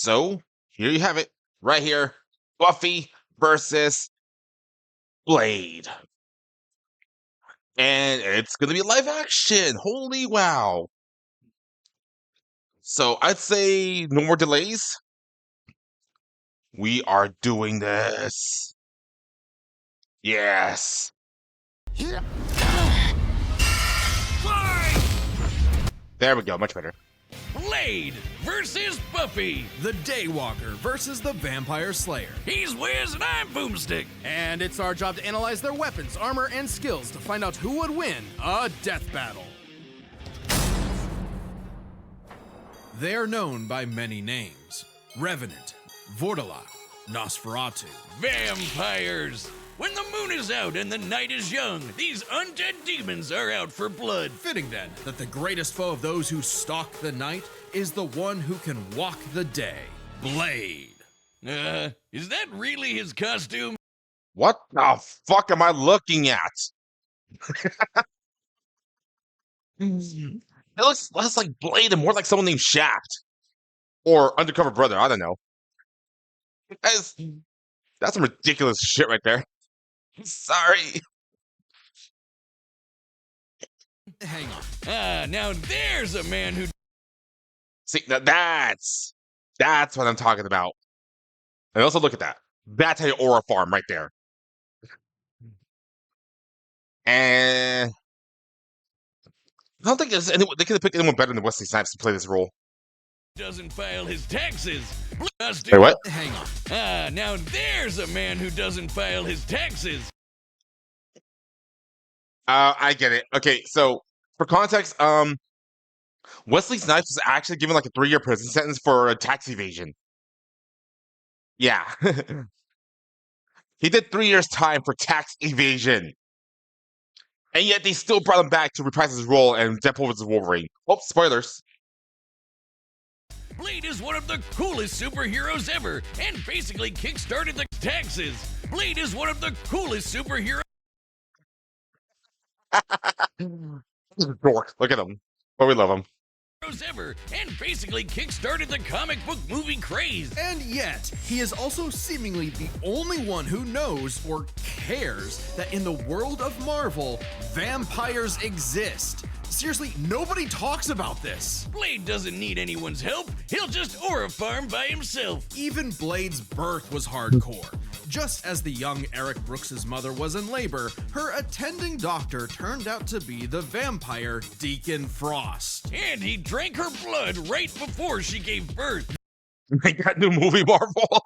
So, here you have it. Right here. Buffy versus Blade. And it's going to be live action. Holy wow. So, I'd say no more delays. We are doing this. Yes. There we go. Much better. Blade versus Buffy. The Daywalker versus the Vampire Slayer. He's Wiz and I'm Boomstick. And it's our job to analyze their weapons, armor, and skills to find out who would win a death battle. They are known by many names. Revenant, Vortalok, Nosferatu. Vampires. When the moon is out and the night is young, these undead demons are out for blood. Fitting then that the greatest foe of those who stalk the night is the one who can walk the day. Blade. Is that really his costume? What the fuck am I looking at? It looks less like Blade and more like someone named Shaft. Or Undercover Brother, I don't know. That's some ridiculous shit right there. Sorry. Hang on. Now there's a man who... See, that's what I'm talking about. And also look at that. That's how you aura farm right there. And I don't think there's anyone, they could have picked anyone better than Wesley Snipes to play this role. doesn't file his taxes. Wait, what? Hang on. Now there's a man who doesn't file his taxes. I get it. Okay, so for context, Wesley Snipes was actually given like a 3-year prison sentence for a tax evasion. Yeah. He did 3 years time for tax evasion. And yet they still brought him back to reprise his role in Deadpool vs. Wolverine. Oh, spoilers. Blade is one of the coolest superheroes ever and basically kickstarted the taxes. Blade is one of the coolest superheroes Dork. Look at him. But we love him. ever and basically kickstarted the comic book movie craze. And yet, he is also seemingly the only one who knows or cares that in the world of Marvel, vampires exist. Seriously, nobody talks about this. Blade doesn't need anyone's help. He'll just aura farm by himself. Even Blade's birth was hardcore. Just as the young Eric Brooks' mother was in labor, her attending doctor turned out to be the vampire Deacon Frost. And he drank her blood right before she gave birth. They got new movie Marvel.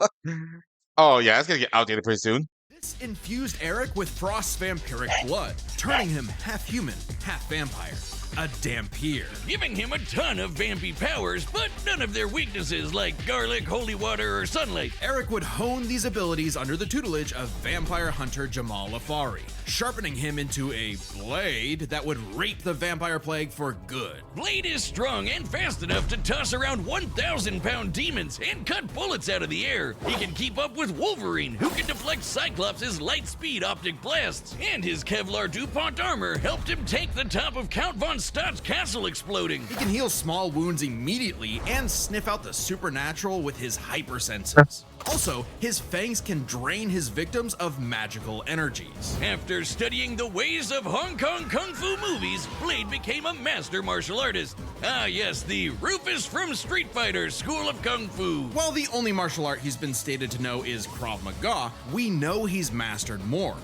Oh yeah, it's gonna get outdated pretty soon. This infused Eric with Frost's vampiric blood, turning him half human, half vampire. A Dampier. Giving him a ton of vampy powers, but none of their weaknesses like garlic, holy water, or sunlight. Eric would hone these abilities under the tutelage of vampire hunter Jamal Afari, sharpening him into a blade that would rape the vampire plague for good. Blade is strong and fast enough to toss around 1,000-pound demons and cut bullets out of the air. He can keep up with Wolverine, who can deflect Cyclops' light-speed optic blasts. And his Kevlar DuPont armor helped him take the top of Count Von Stott's castle exploding. He can heal small wounds immediately and sniff out the supernatural with his hypersenses. Also, his fangs can drain his victims of magical energies. After studying the ways of Hong Kong Kung Fu movies, Blade became a master martial artist. Ah yes, the Rufus from Street Fighter School of Kung Fu. While the only martial art he's been stated to know is Krav Maga, we know he's mastered more.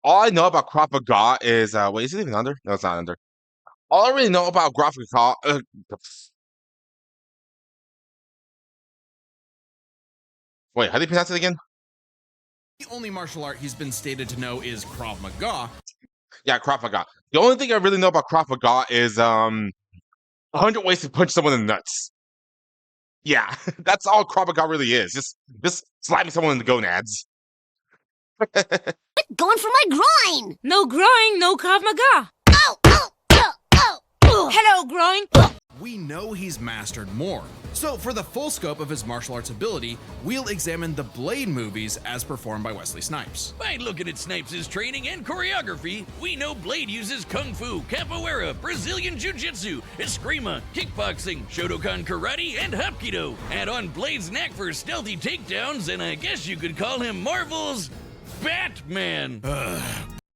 All I know about Krav Maga is wait, is it even under? No, it's not under. All I really know about Krav Maga wait, how do you pronounce it again? The only martial art he's been stated to know is Krav Maga. Yeah, Krav Maga. The only thing I really know about Krav Maga is 100 ways to punch someone in the nuts. Yeah, that's all Krav Maga really is. Just slapping someone in the gonads. Going for my groin! No groin, no Krav Maga. Ow, ow, ow, ow, ow. Hello, groin. we know he's mastered more. So for the full scope of his martial arts ability, we'll examine the Blade movies as performed by Wesley Snipes. By looking at Snipes' training and choreography, we know Blade uses Kung Fu, Capoeira, Brazilian Jiu-Jitsu, Eskrima, Kickboxing, Shotokan Karate, and Hapkido. Add on Blade's knack for stealthy takedowns, and I guess you could call him Marvel's Batman.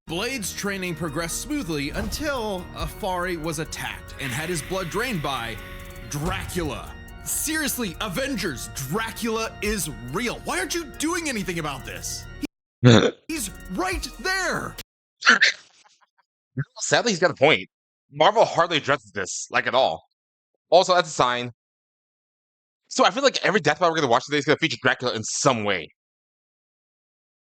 Blade's training progressed smoothly until Afari was attacked and had his blood drained by Dracula. Seriously, Avengers, Dracula is real. Why aren't you doing anything about this? He's right there. Sadly, he's got a point. Marvel hardly addresses this, like at all. Also, that's a sign. So I feel like every Death Battle we're going to watch today is going to feature Dracula in some way.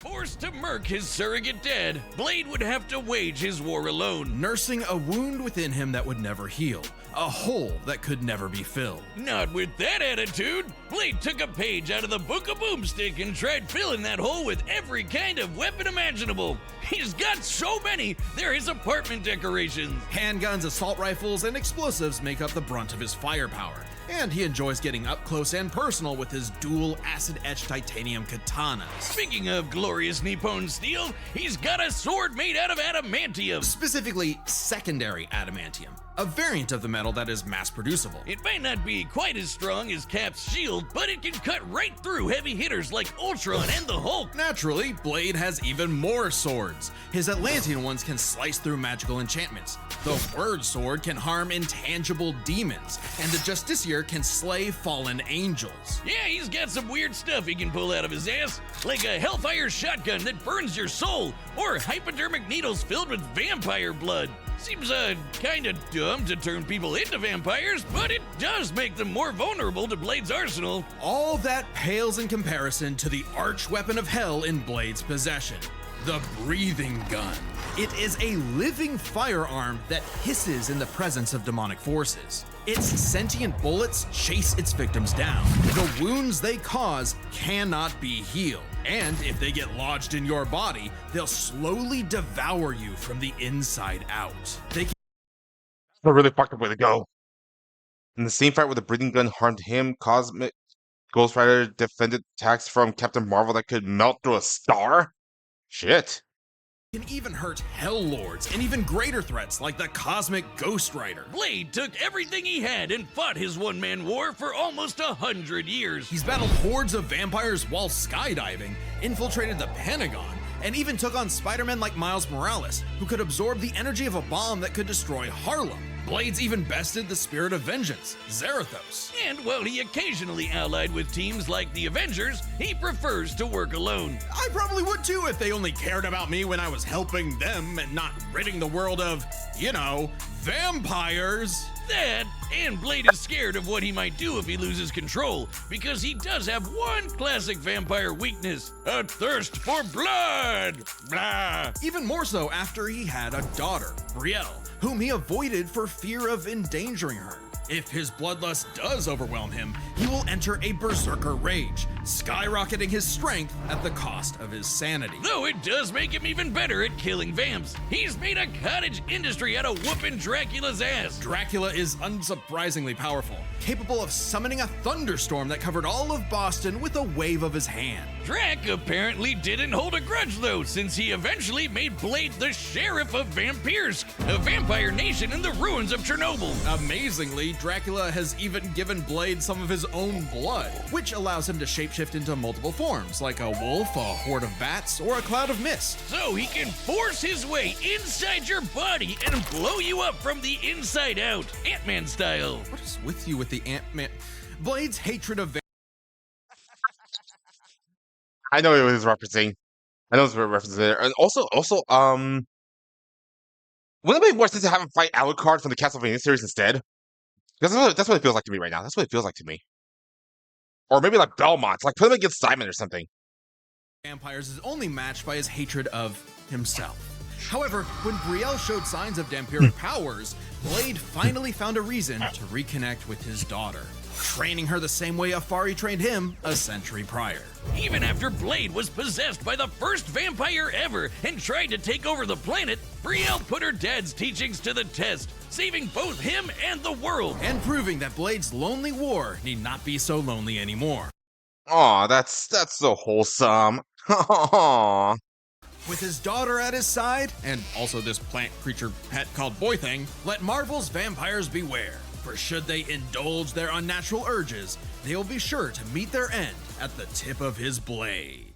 Forced to murk his surrogate dad, Blade would have to wage his war alone. Nursing a wound within him that would never heal, a hole that could never be filled. Not with that attitude. Blade took a page out of the Book of Boomstick and tried filling that hole with every kind of weapon imaginable. He's got so many, they're his apartment decorations. Handguns, assault rifles, and explosives make up the brunt of his firepower, and he enjoys getting up close and personal with his dual acid-etched titanium katanas. Speaking of glorious Nippon steel, he's got a sword made out of adamantium. Specifically, secondary adamantium, a variant of the metal that is mass-producible. It might not be quite as strong as Cap's shield, but it can cut right through heavy hitters like Ultron and the Hulk. Naturally, Blade has even more swords. His Atlantean ones can slice through magical enchantments. The Word Sword can harm intangible demons, and the Justiciar can slay fallen angels. Yeah, he's got some weird stuff he can pull out of his ass, like a Hellfire shotgun that burns your soul, or hypodermic needles filled with vampire blood. Seems kinda dumb to turn people into vampires, but it does make them more vulnerable to Blade's arsenal. All that pales in comparison to the arch weapon of hell in Blade's possession, the breathing gun. It is a living firearm that hisses in the presence of demonic forces. Its sentient bullets chase its victims down. The wounds they cause cannot be healed, and if they get lodged in your body, they'll slowly devour you from the inside out. That's a really fucked up way to go. In the same fight where the breathing gun harmed him, Cosmic Ghost Rider defended attacks from Captain Marvel that could melt through a star? Shit. Can even hurt Hell Lords and even greater threats like the Cosmic Ghost Rider. Blade took everything he had and fought his one-man war for almost 100 years. He's battled hordes of vampires while skydiving, infiltrated the Pentagon, and even took on Spider-Man like Miles Morales, who could absorb the energy of a bomb that could destroy Harlem. Blade's even bested the Spirit of Vengeance, Zarathos. And while he occasionally allied with teams like the Avengers, he prefers to work alone. I probably would too if they only cared about me when I was helping them and not ridding the world of, vampires. That, and Blade is scared of what he might do if he loses control, because he does have one classic vampire weakness: a thirst for blood. Blah. Even more so after he had a daughter, Brielle, whom he avoided for fear of endangering her. If his bloodlust does overwhelm him, he will enter a berserker rage, skyrocketing his strength at the cost of his sanity. Though it does make him even better at killing vamps. He's made a cottage industry out of whooping Dracula's ass. Dracula is unsurprisingly powerful, capable of summoning a thunderstorm that covered all of Boston with a wave of his hand. Drac apparently didn't hold a grudge though, since he eventually made Blade the sheriff of Vampirsk, a vampire nation in the ruins of Chernobyl. Amazingly, Dracula has even given Blade some of his own blood, which allows him to shapeshift into multiple forms, like a wolf, a horde of bats, or a cloud of mist. So he can force his way inside your body and blow you up from the inside out, Ant-Man style. What is with you with the Ant-Man? Blade's hatred of I know what he's referencing. I know what he's referencing there. And also, wouldn't it be more sense to have him fight Alucard from the Castlevania series instead? Because that's what it feels like to me right now. That's what it feels like to me. Or maybe like Belmont. Like, put him against Simon or something. vampires is only matched by his hatred of himself. However, when Brielle showed signs of vampiric powers, Blade finally found a reason to reconnect with his daughter. training her the same way Afari trained him a century prior. Even after Blade was possessed by the first vampire ever and tried to take over the planet, Brielle put her dad's teachings to the test, saving both him and the world. And proving that Blade's lonely war need not be so lonely anymore. Aw, that's so wholesome. Aw. With his daughter at his side, and also this plant creature pet called Boy Thing, let Marvel's vampires beware. For should they indulge their unnatural urges, they will be sure to meet their end at the tip of his blade.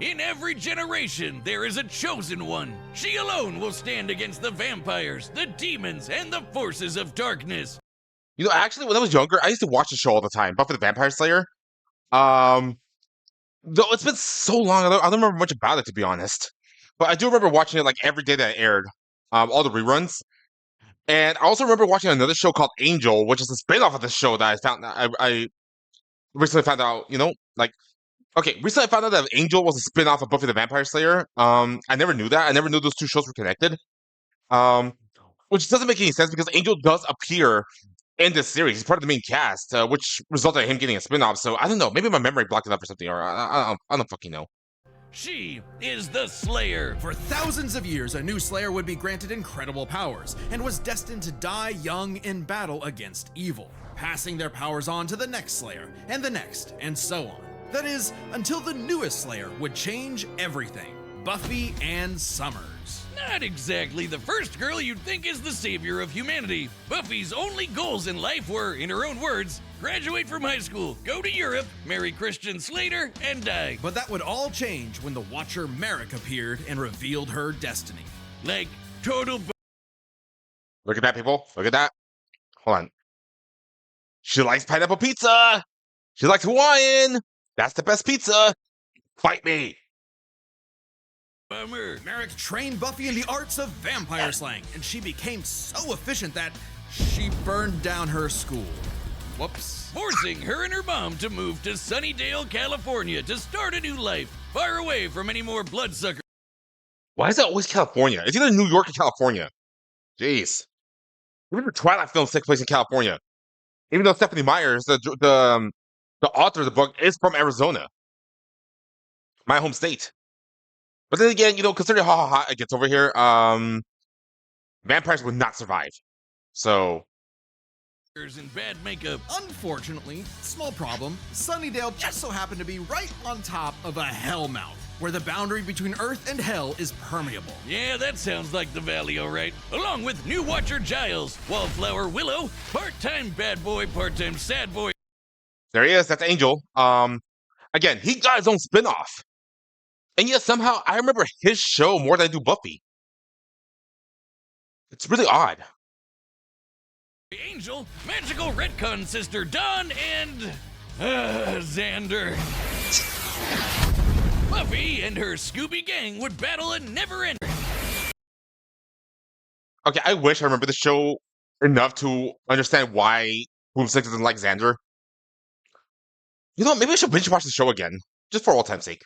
In every generation, there is a chosen one. She alone will stand against the vampires, the demons, and the forces of darkness. You know, actually, when I was younger, I used to watch the show all the time, Buffy the Vampire Slayer. Though it's been so long, I don't remember much about it, to be honest. But I do remember watching it like every day that it aired, all the reruns. And I also remember watching another show called Angel, which is a spin-off of the show that I recently found out, recently I found out that Angel was a spin-off of Buffy the Vampire Slayer. I never knew that. I never knew those two shows were connected. Which doesn't make any sense because Angel does appear in this series. He's part of the main cast, which resulted in him getting a spin-off. So I don't know. Maybe my memory blocked it up or something, or I don't fucking know. She is the Slayer. For thousands of years, a new Slayer would be granted incredible powers and was destined to die young in battle against evil, passing their powers on to the next Slayer and the next, and so on. That is, until the newest Slayer would change everything. Buffy Ann Summers. Not exactly the first girl you'd think is the savior of humanity. Buffy's only goals in life were, in her own words, graduate from high school, go to Europe, marry Christian Slater, and die. But that would all change when the Watcher Merrick appeared and revealed her destiny. Like, total Look at that, people. Look at that. Hold on. She likes pineapple pizza. She likes Hawaiian. That's the best pizza. Fight me. bummer. Merrick trained Buffy in the arts of vampire slang, and she became so efficient that she burned down her school. Whoops. Forcing her and her mom to move to Sunnydale, California to start a new life, far away from any more bloodsuckers. Why is it always California? It's either New York or California. Jeez. Even the Twilight films take place in California. Even though Stephanie Myers, the author of the book, is from Arizona, my home state. But then again, considering how hot it gets over here, vampires would not survive. So, In bad makeup. Unfortunately, small problem, Sunnydale just so happened to be right on top of a hellmouth, where the boundary between Earth and Hell is permeable. Yeah, that sounds like the valley, alright. Along with new Watcher Giles, Wallflower Willow, part-time bad boy, part-time sad boy. there he is. That's Angel. Again, he got his own spin-off. And yet somehow I remember his show more than I do Buffy. It's really odd. Angel, magical retcon sister Dawn, and Xander. Buffy and her Scooby gang would battle a never-ending. Okay, I wish I remember the show enough to understand why Boomstick doesn't like Xander. Maybe I should binge watch the show again, just for old time's sake.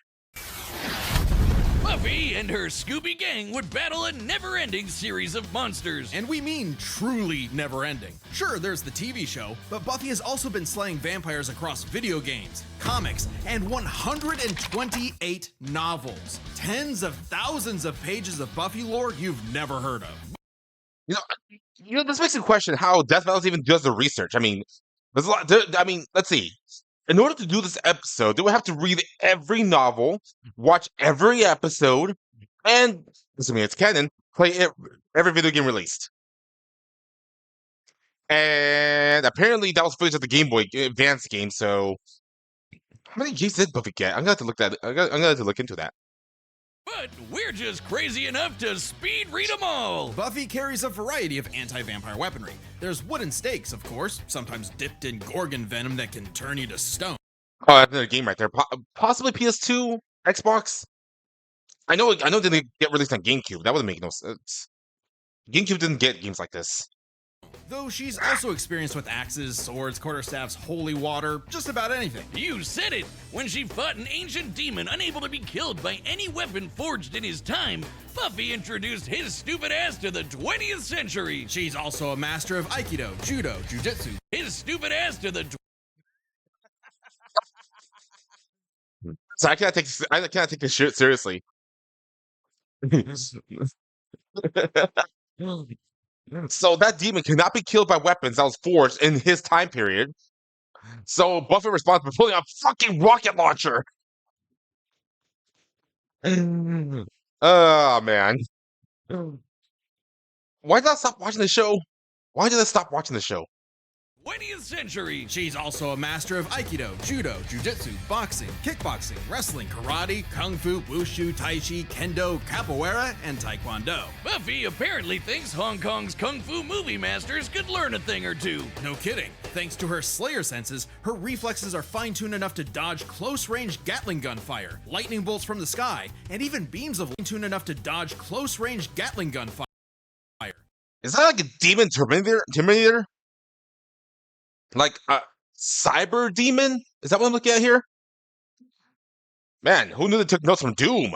Buffy and her Scooby gang would battle a never-ending series of monsters. And we mean truly never-ending. Sure, there's the TV show, but Buffy has also been slaying vampires across video games, comics, and 128 novels. Tens of thousands of pages of Buffy lore you've never heard of. This makes me question how Death Battles even does the research. I mean, there's a lot. Let's see. In order to do this episode, they would have to read every novel, watch every episode, and, assuming it's canon, play every video game released. And apparently that was footage of the Game Boy Advance game, so how many games did Buffy get? I'm gonna have to look into that. But we're just crazy enough to speed read them all. Buffy carries a variety of anti-vampire weaponry. There's wooden stakes, of course, sometimes dipped in gorgon venom that can turn you to stone. Oh, that's another game right there. Possibly PS2, Xbox. I know they didn't get released on GameCube. That wouldn't make no sense. GameCube didn't get games like this. though she's also experienced with axes, swords, quarterstaffs, holy water, just about anything. You said it! When she fought an ancient demon unable to be killed by any weapon forged in his time, Buffy introduced his stupid ass to the 20th century. She's also a master of Aikido, Judo, Jiu-Jitsu. His stupid ass to the So I cannot take this shit seriously. So that demon cannot be killed by weapons that was forged in his time period. So Buffy responds by pulling a fucking rocket launcher. Oh man. Why did I stop watching the show? Why did I stop watching the show? 20th century. She's also a master of Aikido, Judo, Jiu-Jitsu, boxing, kickboxing, wrestling, karate, kung fu, wushu, tai chi, kendo, capoeira, and taekwondo. Buffy apparently thinks Hong Kong's kung fu movie masters could learn a thing or two. No kidding. Thanks to her Slayer senses, her reflexes are fine-tuned enough to dodge close-range Gatling gun fire, lightning bolts from the sky, and even beams of fine-tuned enough to dodge close-range Gatling gun fire. Is that like a demon Terminator? Like a cyber demon? Is that what I'm looking at here? Man, who knew they took notes from Doom?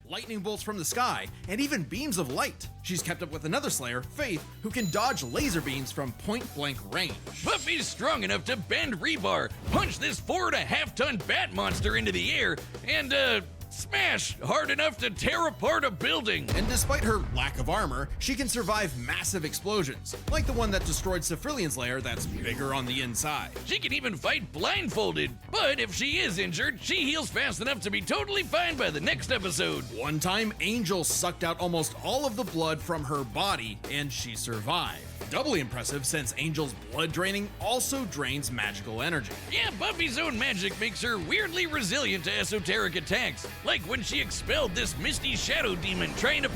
Lightning bolts from the sky, and even beams of light. She's kept up with another Slayer, Faith, who can dodge laser beams from point-blank range. Buffy's strong enough to bend rebar, punch this 4.5-ton bat monster into the air, and, smash hard enough to tear apart a building. And despite her lack of armor, she can survive massive explosions, like the one that destroyed Cephalian's lair that's bigger on the inside. She can even fight blindfolded, but if she is injured, she heals fast enough to be totally fine by the next episode. One time, Angel sucked out almost all of the blood from her body, and she survived. Doubly impressive since Angel's blood draining also drains magical energy. Yeah, Buffy's own magic makes her weirdly resilient to esoteric attacks, like when she expelled this misty shadow demon trying to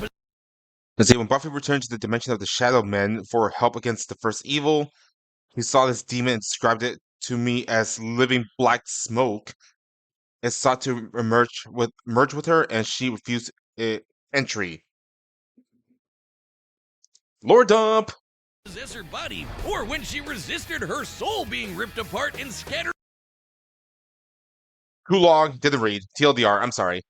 Let's see, when Buffy returned to the dimension of the Shadow Men for help against the first evil, he saw this demon and described it to me as living black smoke. It sought to merge with her, and she refused entry. Lore dump! possess her body, or when she resisted her soul being ripped apart and scattered Too long, didn't read. TLDR, I'm sorry.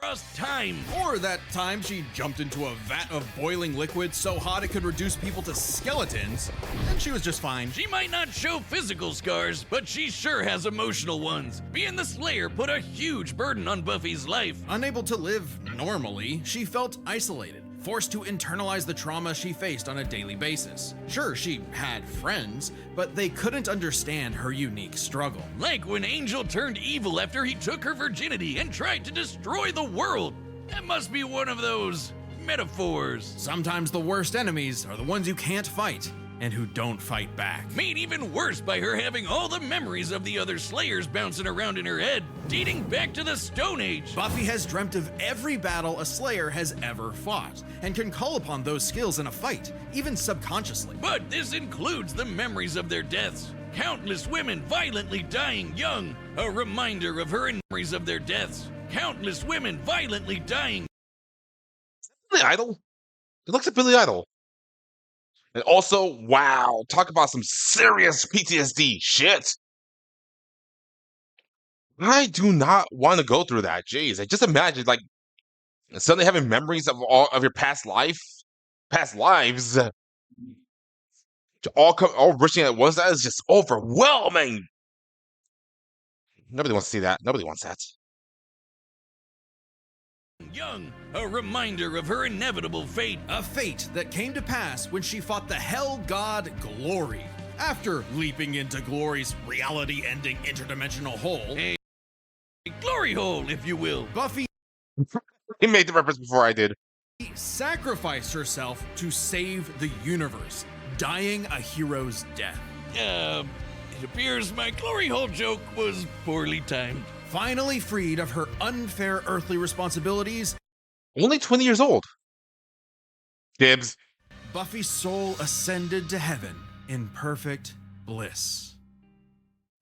across time. Or that time she jumped into a vat of boiling liquid so hot it could reduce people to skeletons, and she was just fine. She might not show physical scars, but she sure has emotional ones. Being the Slayer put a huge burden on Buffy's life. Unable to live normally, she felt isolated, forced to internalize the trauma she faced on a daily basis. Sure, she had friends, but they couldn't understand her unique struggle. Like when Angel turned evil after he took her virginity and tried to destroy the world. That must be one of those metaphors. Sometimes the worst enemies are the ones you can't fight and who don't fight back. Made even worse by her having all the memories of the other Slayers bouncing around in her head, dating back to the Stone Age. Buffy has dreamt of every battle a Slayer has ever fought, and can call upon those skills in a fight, even subconsciously. But this includes the memories of their deaths. Countless women violently dying young, a reminder of her memories of their deaths. Countless women violently dying. Billy Idol? It looks like Billy Idol. And also, wow, talk about some serious PTSD shit. I do not want to go through that. Jeez, I just imagine like suddenly having memories of all of your past lives, all rushing at once. That is just overwhelming. Nobody wants to see that. Nobody wants that. Young, a reminder of her inevitable fate. A fate that came to pass when she fought the hell god Glory. After leaping into Glory's reality-ending interdimensional hole, A glory hole, if you will. Buffy He made the reference before I did. sacrificed herself to save the universe, dying a hero's death. It appears my glory hole joke was poorly timed. Finally freed of her unfair earthly responsibilities, Only 20 years old. Dibs. Buffy's soul ascended to heaven in perfect bliss.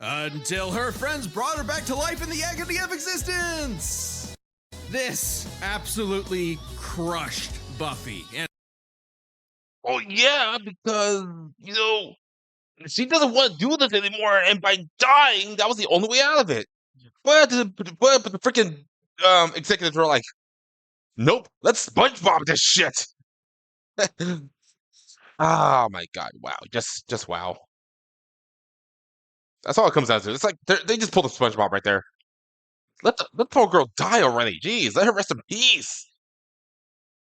Until her friends brought her back to life in the agony of existence! This absolutely crushed Buffy. And Oh yeah, because you know she doesn't want to do this anymore, and by dying, that was the only way out of it. But the freaking executives were like, "Nope, let's SpongeBob this shit." Oh my god! Wow, just wow. That's all it comes down to. It's like they just pulled a SpongeBob right there. Let the poor girl die already. Jeez, let her rest in peace.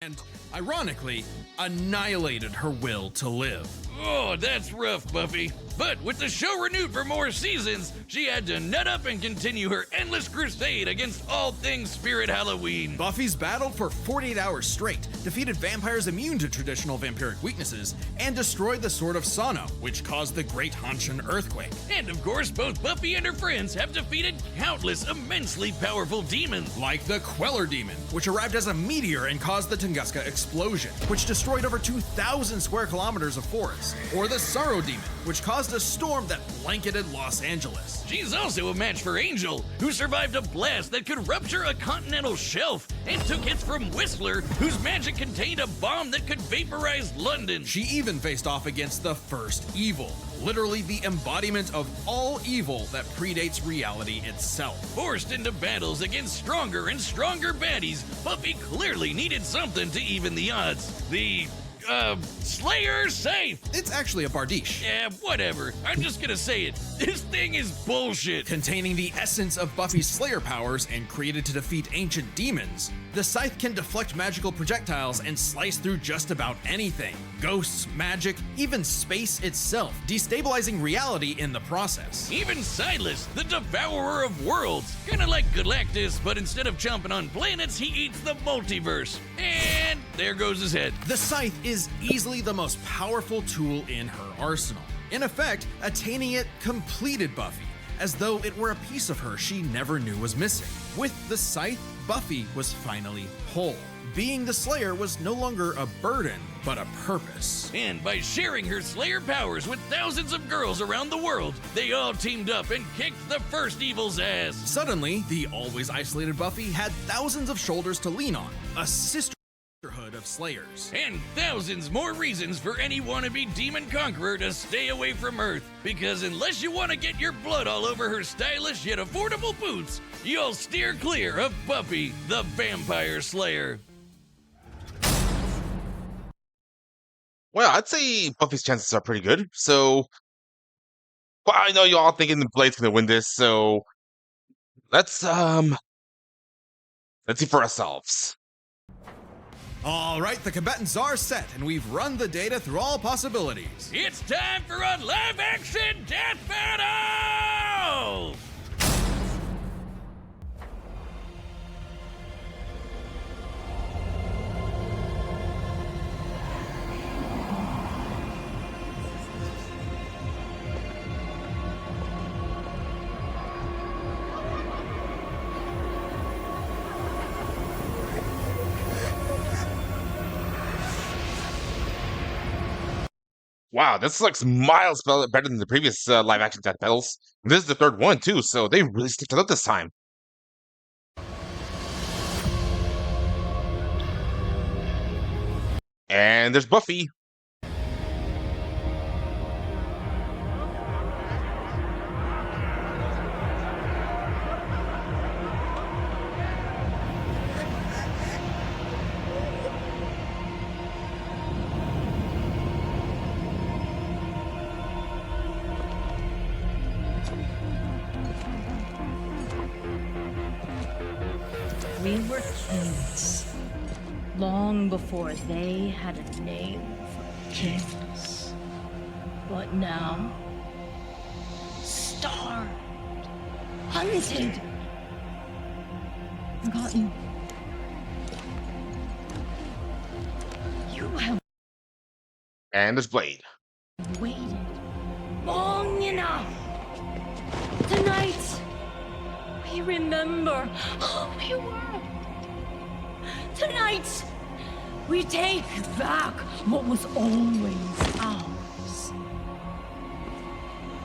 And, ironically, annihilated her will to live. Oh, that's rough, Buffy. But with the show renewed for more seasons, she had to nut up and continue her endless crusade against all things Spirit Halloween. Buffy's battled for 48 hours straight, defeated vampires immune to traditional vampiric weaknesses, and destroyed the Sword of Sano, which caused the Great Hanshin earthquake. And of course, both Buffy and her friends have defeated countless immensely powerful demons. Like the Queller Demon, which arrived as a meteor and caused the Tunguska explosion, which destroyed over 2,000 square kilometers of forest. Or the Sorrow Demon, which caused a storm that blanketed Los Angeles. She's also a match for Angel, who survived a blast that could rupture a continental shelf, and took hits from Whistler, whose magic contained a bomb that could vaporize London. She even faced off against the First Evil, literally the embodiment of all evil that predates reality itself. Forced into battles against stronger and stronger baddies, Buffy clearly needed something to even the odds. The Slayer safe! It's actually a Bardiche. Yeah, whatever. I'm just gonna say it. This thing is bullshit. Containing the essence of Buffy's Slayer powers and created to defeat ancient demons, the scythe can deflect magical projectiles and slice through just about anything. Ghosts, magic, even space itself, destabilizing reality in the process. Even Silas, the devourer of worlds. Kinda like Galactus, but instead of chomping on planets, he eats the multiverse. And there goes his head. The scythe is easily the most powerful tool in her arsenal. In effect, attaining it completed Buffy, as though it were a piece of her she never knew was missing. With the scythe, Buffy was finally whole. Being the Slayer was no longer a burden, but a purpose. And by sharing her Slayer powers with thousands of girls around the world, they all teamed up and kicked the First Evil's ass. Suddenly, the always isolated Buffy had thousands of shoulders to lean on, a sisterhood of Slayers. And thousands more reasons for any wannabe demon conqueror to stay away from Earth. Because unless you want to get your blood all over her stylish yet affordable boots, you'll steer clear of Buffy, the Vampire Slayer. Well, I'd say Buffy's chances are pretty good. So, well, I know you all thinking the Blade's gonna win this. So, let's see for ourselves. All right, the combatants are set, and we've run the data through all possibilities. It's time for a live-action death battle! Wow, this looks miles better than the previous live action death battles. This is the third one too, so they really stepped it up this time. And there's Buffy. We were kings, long before they had a name for kings. But now, starved, hunted, forgotten. You have And there's Blade. waited long enough. Tonight, we remember who we were. Tonight, we take back what was always ours.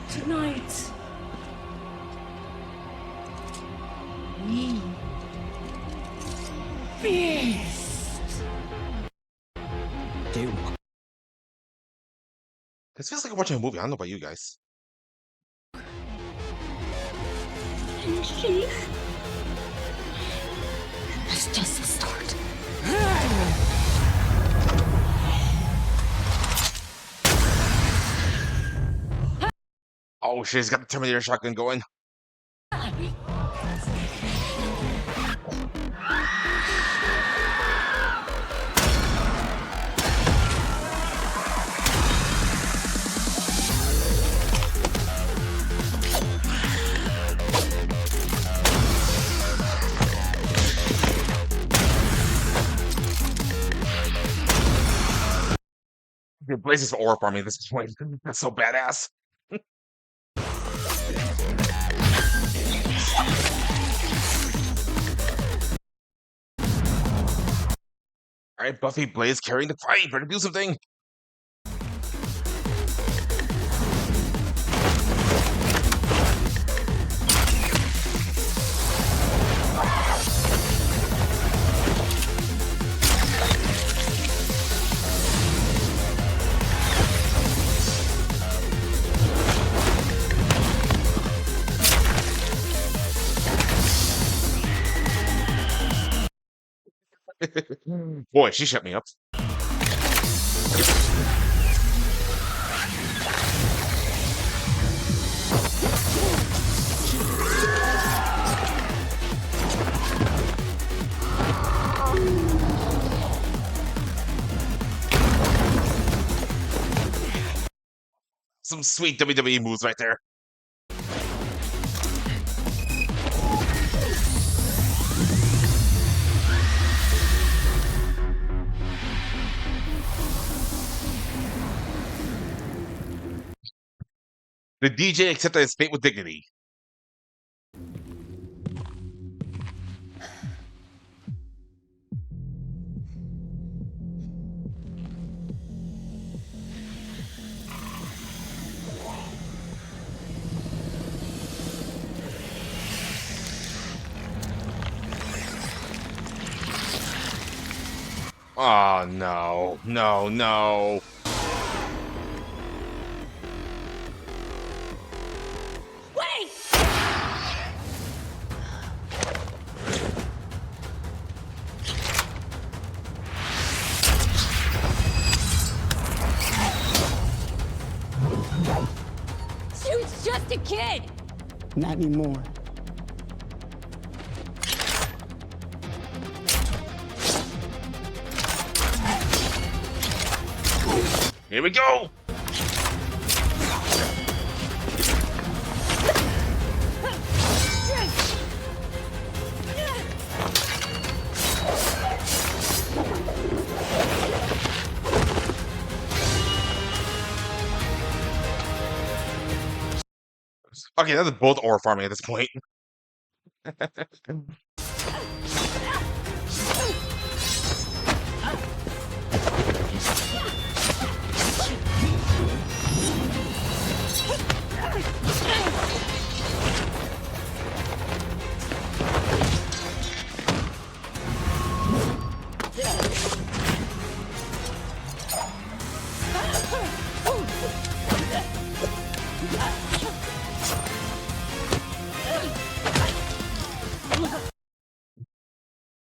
Tonight, we feast. This feels like I'm watching a movie. I don't know about you guys. And she. That's just the start. Oh shit, he's got the Terminator shotgun going. Dude, Blaze is aura farming at this point. That's so badass. Alright, Buffy, Blaze carrying the fight. Better do something. Boy, she shut me up. Some sweet WWE moves right there. The DJ accepted his fate with dignity. Oh no, no, no. Wait! She was just a kid! Not anymore. Here we go. Okay, that's both ore farming at this point.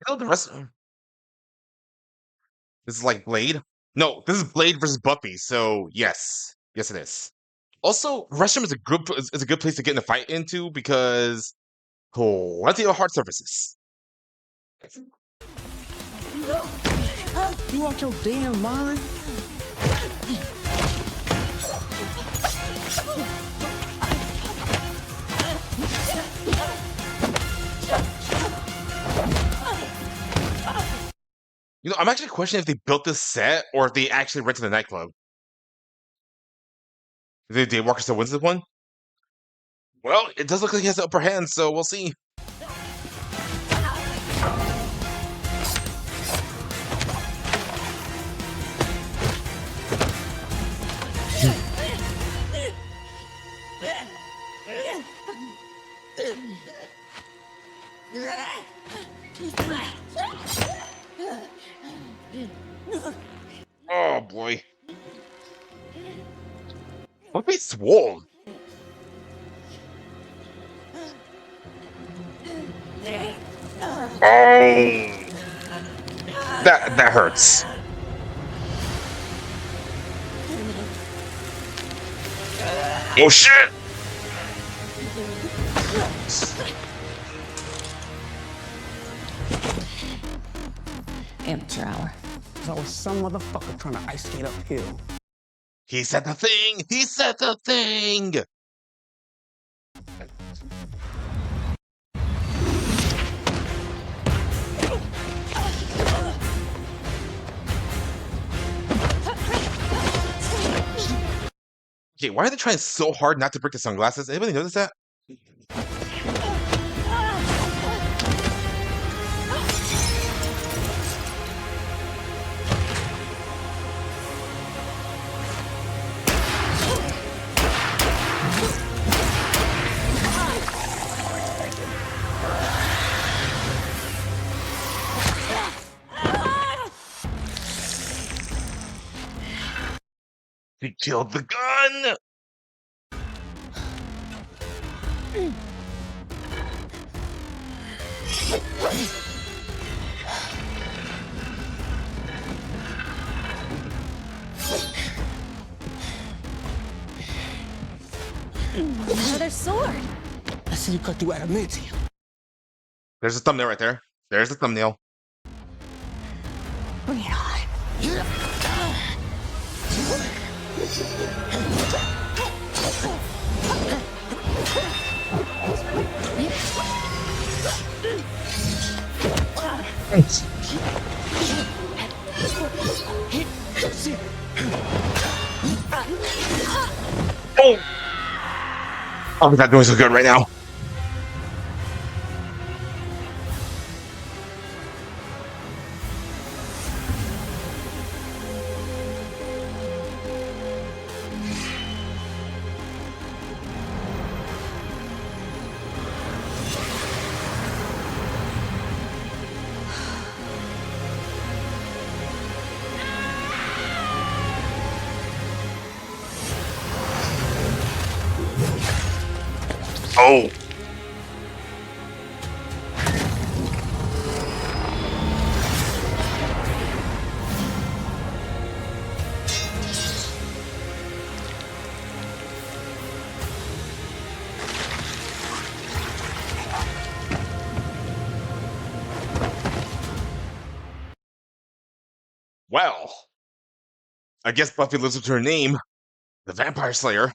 Oh, the rest. This is like Blade. No, this is Blade versus Buffy. So yes, yes, it is. Also, Restroom is a good place to get in a fight into because plenty of hard surfaces. You want your damn mind? You know, I'm actually questioning if they built this set or if they actually rented the nightclub. The Daywalker still wins this one? Well, it does look like he has the upper hand, so we'll see. Oh boy. Buffy's swole. Oh, that hurts. Oh shit! Amateur hour. There's always some motherfucker trying to ice skate uphill. He said the thing. He said the thing. Okay, why are they trying so hard not to break the sunglasses? Anybody notice that? He killed the gun! Another sword. I see you cut through adamantium. There's a thumbnail right there. There's the thumbnail. Bring it on. Oh! Oh, that doing so good right now. Oh. Well, I guess Buffy lives up to her name, the Vampire Slayer.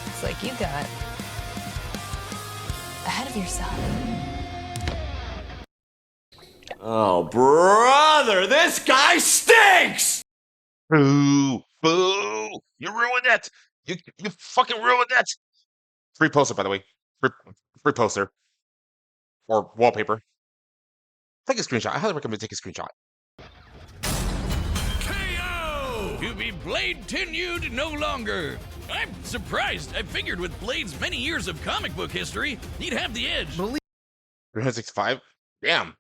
It's like you got ahead of yourself. Oh, brother, this guy stinks! Boo! Boo! You ruined it! You fucking ruined it! Free poster, by the way. Free poster. Or wallpaper. Take a screenshot. I highly recommend take a screenshot. KO! To be Blade-tenued no longer. I'm surprised. I figured with Blade's many years of comic book history, he'd have the edge. 365? Damn.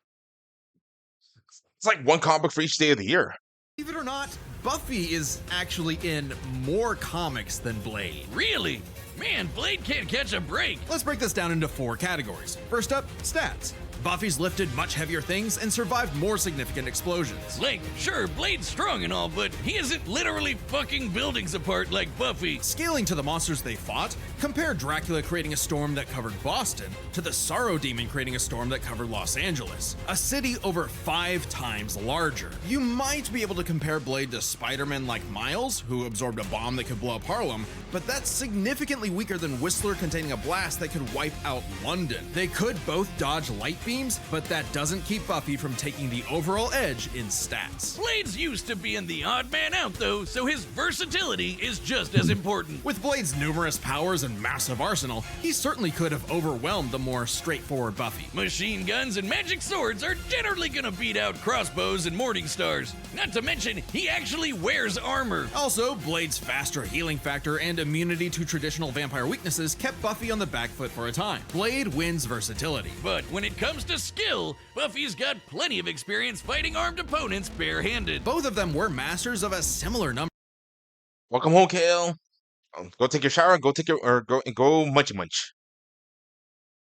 It's like one comic book for each day of the year. Believe it or not, Buffy is actually in more comics than Blade. Really? Man, Blade can't catch a break. Let's break this down into 4 categories. First up, stats. Buffy's lifted much heavier things and survived more significant explosions. Like, sure, Blade's strong and all, but he isn't literally fucking buildings apart like Buffy. Scaling to the monsters they fought, compare Dracula creating a storm that covered Boston to the Sorrow Demon creating a storm that covered Los Angeles, a city over 5 times larger. You might be able to compare Blade to Spider-Man like Miles, who absorbed a bomb that could blow up Harlem, but that's significantly weaker than Whistler containing a blast that could wipe out London. They could both dodge light beams, but that doesn't keep Buffy from taking the overall edge in stats. Blade's used to being the odd man out, though, so his versatility is just as important. With Blade's numerous powers and own massive arsenal, he certainly could have overwhelmed the more straightforward Buffy. Machine guns and magic swords are generally gonna beat out crossbows and morning stars. Not to mention, he actually wears armor. Also, Blade's faster healing factor and immunity to traditional vampire weaknesses kept Buffy on the back foot for a time. Blade wins versatility. But when it comes to skill, Buffy's got plenty of experience fighting armed opponents barehanded. Both of them were masters of a similar number Welcome home, Kale. Go take your shower. Go munchy munch.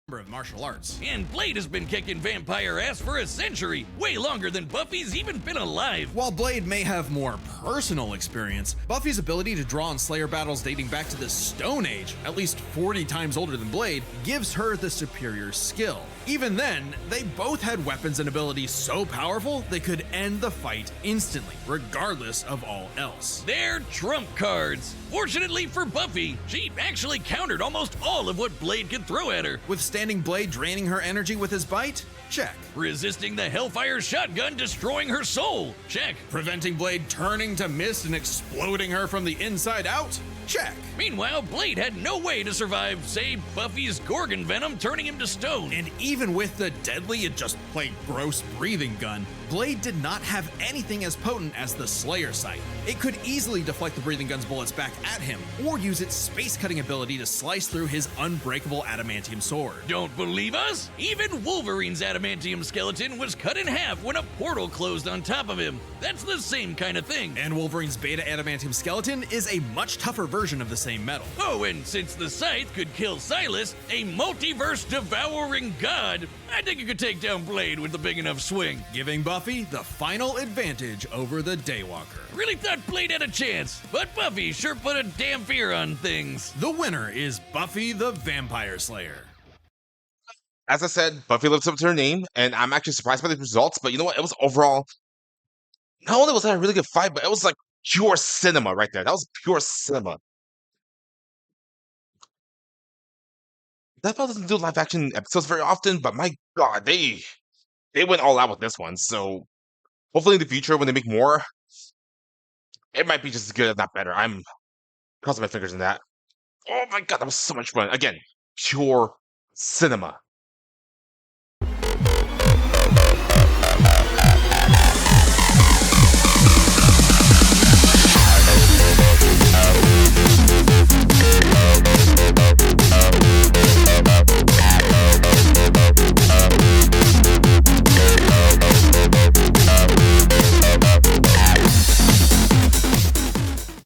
of martial arts. And Blade has been kicking vampire ass for a century, way longer than Buffy's even been alive. While Blade may have more personal experience, Buffy's ability to draw on Slayer battles dating back to the Stone Age, at least 40 times older than Blade, gives her the superior skill. Even then, they both had weapons and abilities so powerful they could end the fight instantly, regardless of all else. They're trump cards. Fortunately for Buffy, she actually countered almost all of what Blade could throw at her. Withstanding Blade draining her energy with his bite? Check. Resisting the Hellfire shotgun destroying her soul? Check. Preventing Blade turning to mist and exploding her from the inside out? Check. Meanwhile, Blade had no way to survive, say, Buffy's Gorgon venom turning him to stone. And even with the deadly and just plain gross breathing gun, Blade did not have anything as potent as the Slayer sight. It could easily deflect the breathing gun's bullets back at him, or use its space-cutting ability to slice through his unbreakable adamantium sword. Don't believe us? Even Wolverine's adamantium skeleton was cut in half when a portal closed on top of him. That's the same kind of thing. And Wolverine's beta adamantium skeleton is a much tougher version of the same metal. Oh, and since the Scythe could kill Silas, a multiverse devouring god, I think it could take down Blade with a big enough swing. Giving Buffy the final advantage over the Daywalker. Really thought Blade had a chance, but Buffy sure put a damn fear on things. The winner is Buffy the Vampire Slayer. As I said, Buffy lives up to her name, and I'm actually surprised by the results. But you know what? It was overall, not only was that a really good fight, but it was like pure cinema right there. That was pure cinema. That doesn't do live action episodes very often, but my God, they went all out with this one. So hopefully in the future, when they make more, it might be just as good, if not better. I'm crossing my fingers in that. Oh my God, that was so much fun. Again, pure cinema.